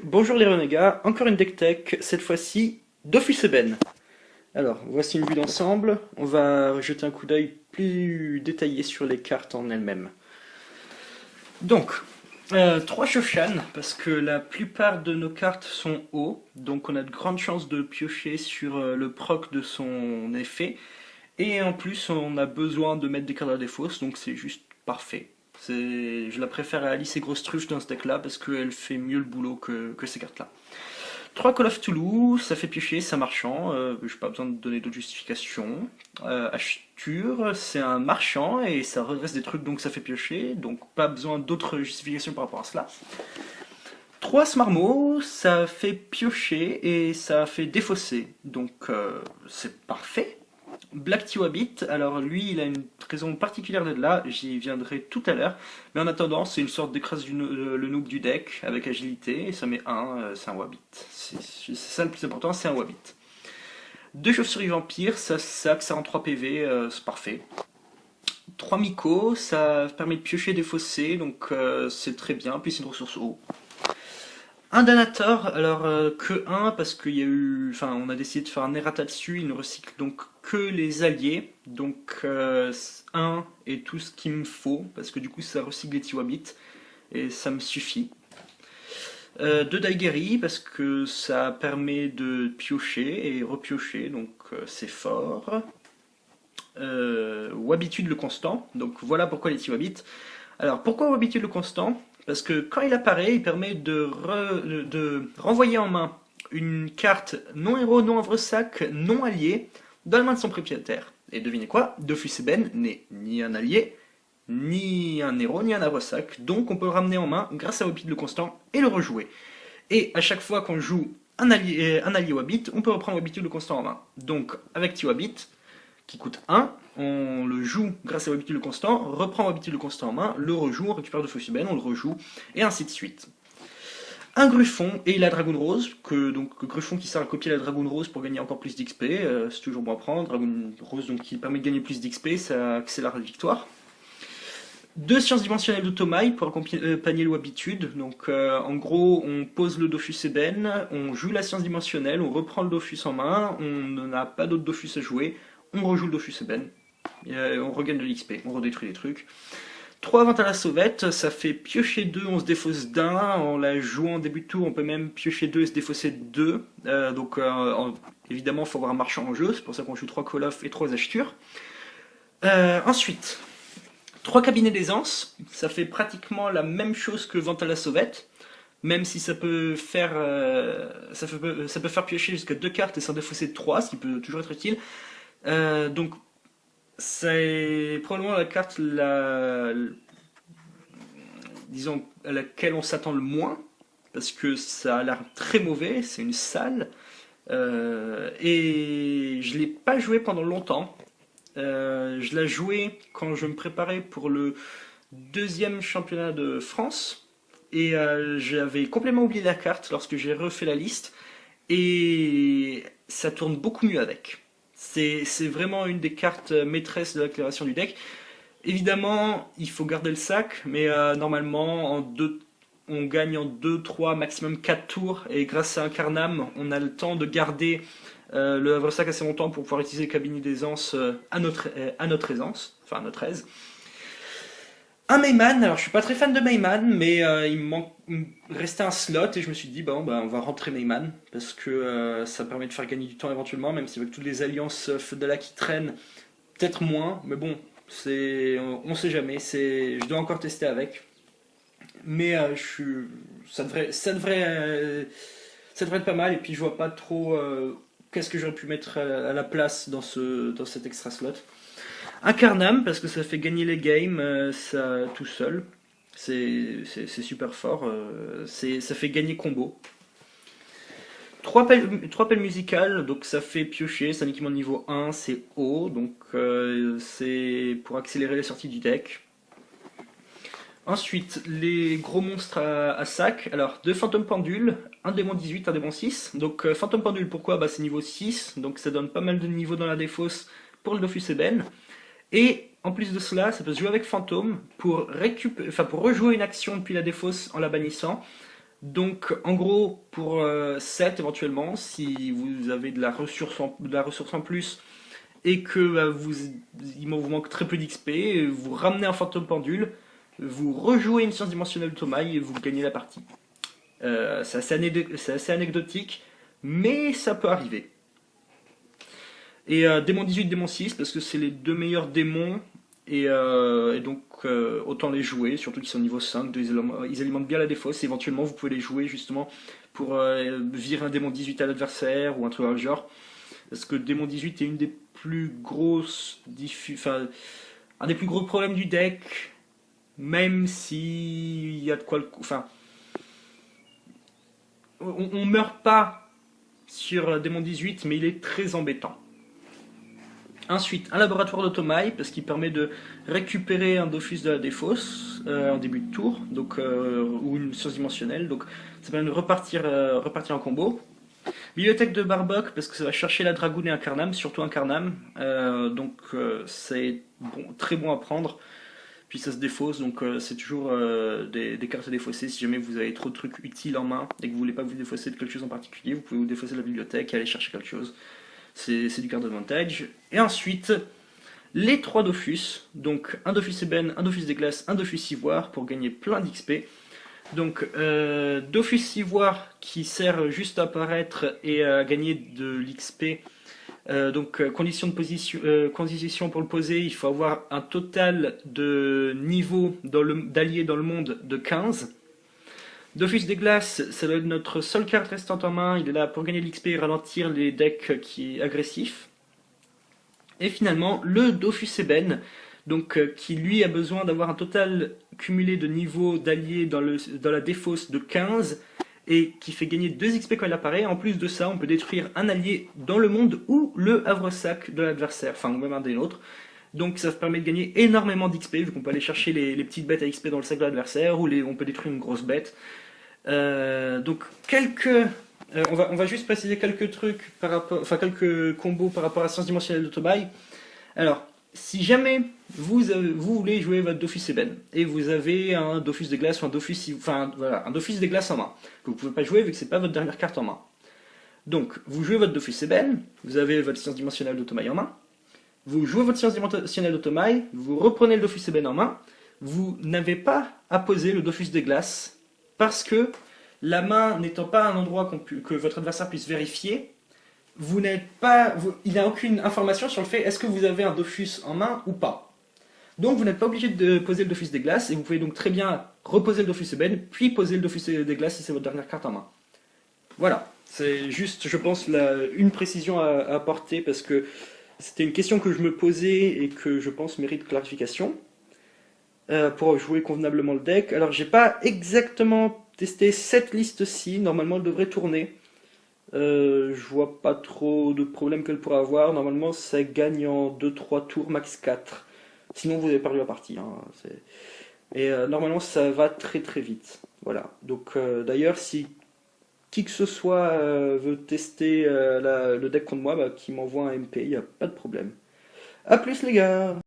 Bonjour les renégats, encore une deck tech, cette fois-ci Dofus Eben. Alors, voici une vue d'ensemble, on va jeter un coup d'œil plus détaillé sur les cartes en elles-mêmes. Donc, 3 Shoshan, parce que la plupart de nos cartes sont hauts, donc on a de grandes chances de piocher sur le proc de son effet, et en plus on a besoin de mettre des cartes à la défausse, donc c'est juste parfait. Je la préfère à Alice et Grosse Truche dans ce deck là parce qu'elle fait mieux le boulot que ces cartes là. 3 Call of Toulouse, ça fait piocher, c'est un marchand, j'ai pas besoin de donner d'autres justifications. Acheture, c'est un marchand et ça redresse des trucs donc ça fait piocher, donc pas besoin d'autres justifications par rapport à cela. 3 Smarmo, ça fait piocher et ça fait défausser, donc c'est parfait. Black Tiwabit, alors lui il a une raison particulière d'être là, j'y viendrai tout à l'heure, mais en attendant c'est une sorte d'écrase le noob du deck avec agilité, et ça met 1, c'est un Wabit. C'est ça le plus important, c'est un Wabit. 2 chauves-souris vampires, ça sac, ça rend 3 PV, c'est parfait. 3 Miko, ça permet de piocher des fossés, donc c'est très bien, puis c'est une ressource eau. Un Danator, alors que 1 parce qu'il y a eu, enfin on a décidé de faire un errata dessus, il ne recycle donc que les alliés, donc 1 est tout ce qu'il me faut, parce que du coup ça recycle les Tiwabit, et ça me suffit. 2 Daigeri, parce que ça permet de piocher et repiocher, donc c'est fort. Wabitude le constant, donc voilà pourquoi les Tiwabit. Alors pourquoi Wabitude le constant? Parce que quand il apparaît, il permet de renvoyer en main une carte non héros, non havre-sac, non allié, dans la main de son propriétaire. Et devinez quoi? Dofus Eben n'est ni un allié, ni un héros, ni un havre-sac, donc on peut le ramener en main grâce à Wabit le constant et le rejouer. Et à chaque fois qu'on joue un allié Wabit, on peut reprendre Wabit le constant en main. Donc avec Tiwabit, qui coûte 1, on le joue grâce à Wabitude le constant, reprend Wabitude le constant en main, le rejoue, on récupère Dofus Eben, on le rejoue, et ainsi de suite. Un Gruffon et la Dragoon Rose, donc Gruffon qui sert à copier la Dragoon Rose pour gagner encore plus d'XP, c'est toujours bon à prendre. Dragoon Rose donc, qui permet de gagner plus d'XP, ça accélère la victoire. 2 sciences dimensionnelles d'Automail pour accompagner le Wabitude, donc en gros on pose le Dofus Eben, on joue la science dimensionnelle, on reprend le Dofus en main, on n'a pas d'autres Dofus à jouer, on rejoue le Dofus Eben, on regagne de l'XP, on redétruit les trucs. 3 ventes à la sauvette, ça fait piocher 2, on se défausse d'1, en la jouant en début de tour on peut même piocher 2 et se défausser de 2, donc évidemment il faut avoir un marchand en jeu, c'est pour ça qu'on joue 3 Call of et 3 achetures. Ensuite, 3 cabinets d'aisance, ça fait pratiquement la même chose que vente à la sauvette, même si ça peut faire, ça peut faire piocher jusqu'à 2 cartes et s'en défausser de 3, ce qui peut toujours être utile. Donc c'est probablement la carte disons, à laquelle on s'attend le moins, parce que ça a l'air très mauvais, c'est une salle, et je ne l'ai pas joué pendant longtemps. Je l'ai joué quand je me préparais pour le 2e championnat de France, et j'avais complètement oublié la carte lorsque j'ai refait la liste, et ça tourne beaucoup mieux avec. C'est vraiment une des cartes maîtresses de l'accélération du deck. Évidemment, il faut garder le sac, mais normalement, on gagne en 2, 3, maximum 4 tours, et grâce à un Carnam, on a le temps de garder le havre-sac assez longtemps pour pouvoir utiliser le cabinet d'aisance à notre aisance, enfin à notre aise. Un Mayman, alors je suis pas très fan de Mayman, mais il me restait un slot et je me suis dit bon bah on va rentrer Mayman parce que ça permet de faire gagner du temps éventuellement, même si avec toutes les alliances Fedala qui traînent, peut-être moins, mais bon, on sait jamais, je dois encore tester avec. Mais ça devrait être pas mal, et puis je vois pas trop qu'est-ce que j'aurais pu mettre à la place dans cet extra slot. Un Carnam, parce que ça fait gagner les games, ça tout seul. C'est super fort, ça fait gagner combo. 3 pelles musicales, donc ça fait piocher, c'est un équipement de niveau 1, c'est haut, donc c'est pour accélérer la sortie du deck. Ensuite, les gros monstres à sac, alors 2 fantômes pendules, un démon 18, un démon 6. Donc fantôme pendule, pourquoi? Bah, c'est niveau 6, donc ça donne pas mal de niveaux dans la défausse pour le Dofus Eben. Et en plus de cela, ça peut se jouer avec fantôme pour rejouer une action depuis la défausse en la bannissant. Donc en gros, pour 7 éventuellement, si vous avez de la ressource en plus et que il vous manque très peu d'XP, vous ramenez un fantôme pendule, vous rejouez une science dimensionnelle de Tomaï et vous gagnez la partie. C'est assez anecdotique, mais ça peut arriver. Et démon 18, démon 6, parce que c'est les deux meilleurs démons, et donc autant les jouer, surtout qu'ils sont niveau 5, ils alimentent bien la défausse, et éventuellement vous pouvez les jouer justement pour virer un démon 18 à l'adversaire, ou un truc dans le genre, parce que démon 18 est une des plus grosses, enfin, un des plus gros problèmes du deck, même si il y a de quoi enfin, on meurt pas sur démon 18, mais il est très embêtant. Ensuite, un laboratoire d'Automail, parce qu'il permet de récupérer un Dofus de la défausse en début de tour, donc, ou une source dimensionnelle, donc ça permet de repartir en combo. Bibliothèque de Barboc, parce que ça va chercher la Dragoune et un Carnam, surtout un Carnam, donc c'est très bon à prendre. Puis ça se défausse, donc c'est toujours des cartes défaussées. Si jamais vous avez trop de trucs utiles en main et que vous voulez pas vous défausser de quelque chose en particulier, vous pouvez vous défausser de la bibliothèque et aller chercher quelque chose. C'est du card advantage. Et ensuite, les 3 Dofus, donc un Dofus Ébène, un Dofus des glaces, un Dofus Ivoire pour gagner plein d'XP. Donc Dofus Ivoire qui sert juste à apparaître et à gagner de l'XP. Donc condition de position pour le poser, il faut avoir un total de niveau d'alliés dans le monde de 15. Dofus des glaces, ça doit être notre seule carte restante en main, il est là pour gagner de l'XP et ralentir les decks agressifs. Et finalement, le Dofus Ébène, donc qui lui a besoin d'avoir un total cumulé de niveau d'alliés dans la défausse de 15, et qui fait gagner 2 XP quand il apparaît. En plus de ça, on peut détruire un allié dans le monde ou le havre-sac de l'adversaire, enfin ou même un des nôtres. Donc ça permet de gagner énormément d'XP, vu qu'on peut aller chercher les petites bêtes à XP dans le sac de l'adversaire, ou on peut détruire une grosse bête. Donc on va juste préciser quelques trucs par rapport, enfin quelques combos par rapport à la science dimensionnelle d'Automail. Alors, si jamais vous voulez jouer votre Dofus Ébène et vous avez un Dofus des glaces ou un Dofus, un Dofus des glaces en main, que vous pouvez pas jouer vu que c'est pas votre dernière carte en main. Donc, vous jouez votre Dofus Ébène, vous avez votre science dimensionnelle d'Automail en main, vous jouez votre science dimensionnelle d'Automail, vous reprenez le Dofus Ébène en main, vous n'avez pas à poser le Dofus des glaces parce que la main n'étant pas un endroit que votre adversaire puisse vérifier, il n'y a aucune information sur le fait est-ce que vous avez un Dofus en main ou pas. Donc vous n'êtes pas obligé de poser le Dofus des glaces et vous pouvez donc très bien reposer le Dofus Ébène puis poser le Dofus des glaces si c'est votre dernière carte en main. Voilà, c'est juste je pense une précision à apporter parce que c'était une question que je me posais et que je pense mérite clarification pour jouer convenablement le deck. Alors j'ai pas exactement testé cette liste-ci, normalement elle devrait tourner. Je vois pas trop de problèmes qu'elle pourrait avoir. Normalement, ça gagne en 2-3 tours, max 4. Sinon, vous avez perdu la partie. Hein. Et normalement, ça va très très vite. Voilà. Donc, d'ailleurs, si qui que ce soit veut tester le deck contre moi, bah, qu'il m'envoie un MP, il n'y a pas de problème. A plus, les gars!